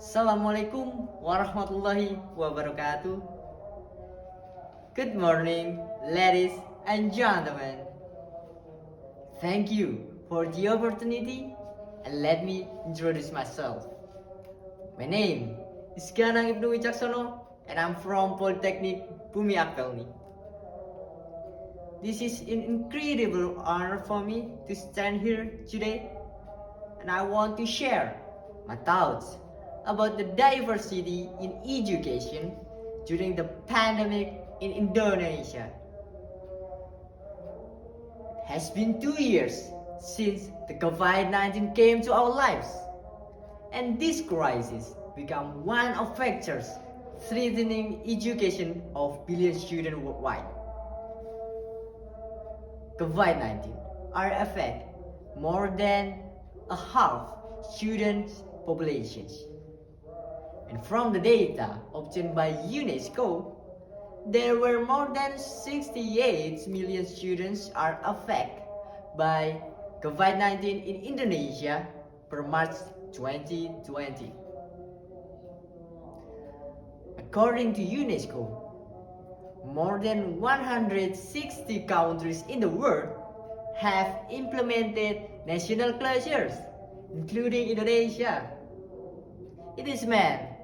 Assalamualaikum warahmatullahi wabarakatuh. Good morning, ladies and gentlemen. Thank you for the opportunity and let me introduce myself. My name is Ganang Ibnu Wicaksono and I'm from Politeknik Bumi Akpelni. This is an incredible honor for me to stand here today, and I want to share my thoughts about the diversity in education during the pandemic in Indonesia. It has been 2 years since the COVID-19 came to our lives, and this crisis became one of factors threatening education of billions of students worldwide. COVID-19 are affect more than a half students' populations. And from the data obtained by UNESCO, there were more than 68 million students are affected by COVID-19 in Indonesia per March 2020. According to UNESCO, more than 160 countries in the world have implemented national closures, including Indonesia. It is meant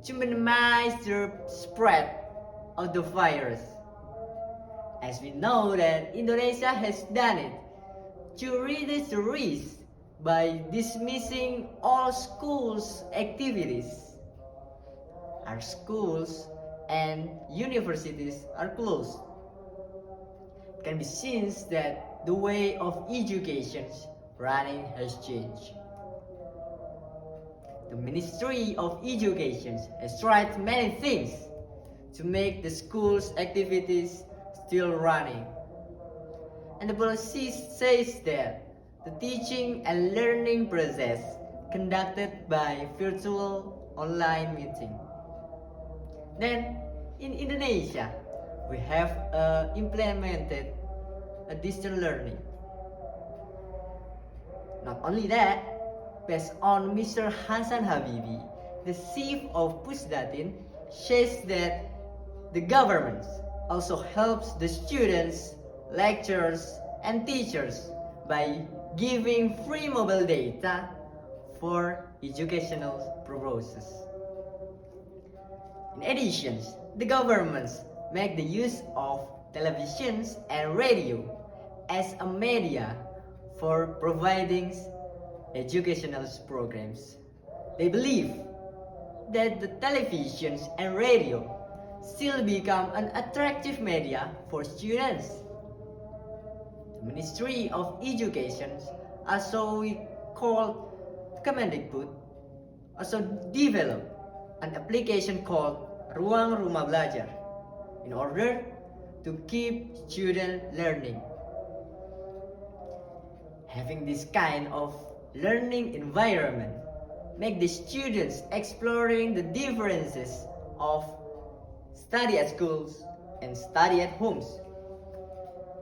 to minimize the spread of the virus. As we know that Indonesia has done it to reduce the risk by dismissing all schools activities. Our schools and universities are closed. It can be seen that the way of education running has changed. The Ministry of Education has tried many things to make the school's activities still running. And the policy says that the teaching and learning process conducted by virtual online meeting. Then, in Indonesia, we have implemented a distance learning. Not only that, based on Mr. Hasan Habibi, the chief of Pusdatin, says that the government also helps the students, lecturers, and teachers by giving free mobile data for educational purposes. In addition, the governments make the use of televisions and radio as a media for providing educational programs. They believe that the televisions and radio still become an attractive media for students. The Ministry of Education, also called Kemendikbud, also developed an application called Ruang Rumah Belajar in order to keep students learning. Having this kind of learning environment make the students exploring the differences of study at schools and study at homes.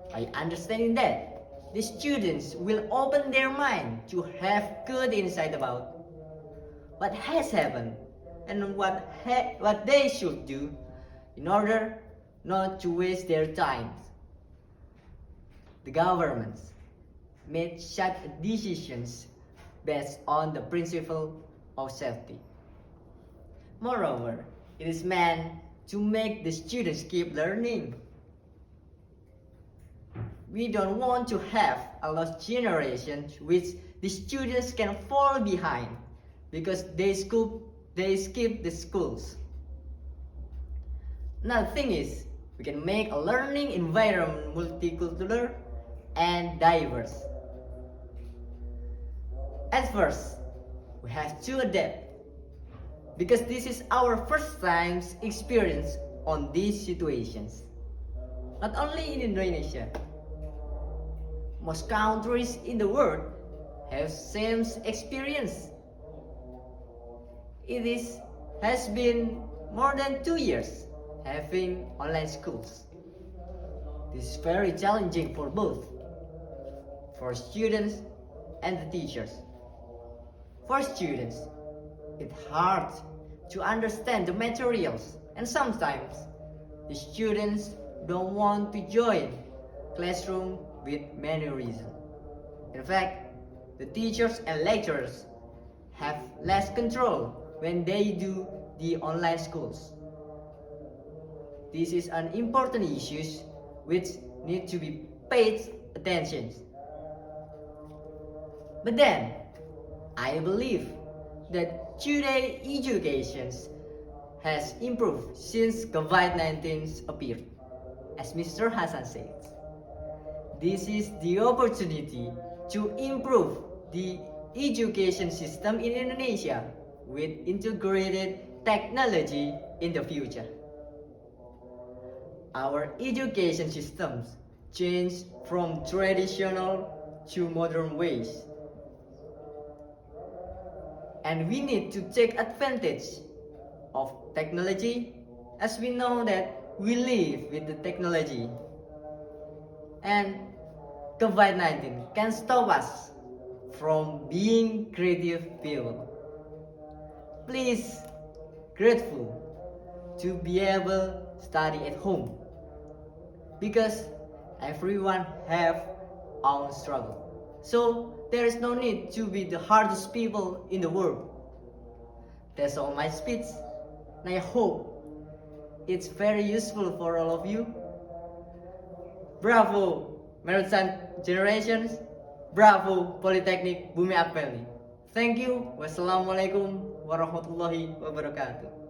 By understanding that, the students will open their mind to have good insight about what has happened and what they should do in order not to waste their time. The governments made such decisions based on the principle of safety. Moreover, it is meant to make the students keep learning. We don't want to have a lost generation which the students can fall behind because they skip the schools. Another thing is, we can make a learning environment multicultural and diverse. At first, we have to adapt because this is our first time experience on these situations. Not only in Indonesia, most countries in the world have same experience. Has been more than 2 years having online schools. This is very challenging for both, for students and the teachers. For students, it's hard to understand the materials, and sometimes the students don't want to join classroom with many reasons. In fact, the teachers and lecturers have less control when they do the online schools. This is an important issue which need to be paid attention. But then, I believe that today education has improved since COVID-19 appeared. As Mr. Hassan said, this is the opportunity to improve the education system in Indonesia with integrated technology in the future. Our education systems change from traditional to modern ways. And we need to take advantage of technology, as we know that we live with the technology. And COVID-19 can stop us from being creative people. Please, grateful to be able to study at home, because everyone have own struggle. So there is no need to be the hardest people in the world. That's all my speech, and I hope it's very useful for all of you. Bravo, Marathon Generations. Bravo, Politeknik Bumi Akpelni. Thank you. Wassalamualaikum warahmatullahi wabarakatuh.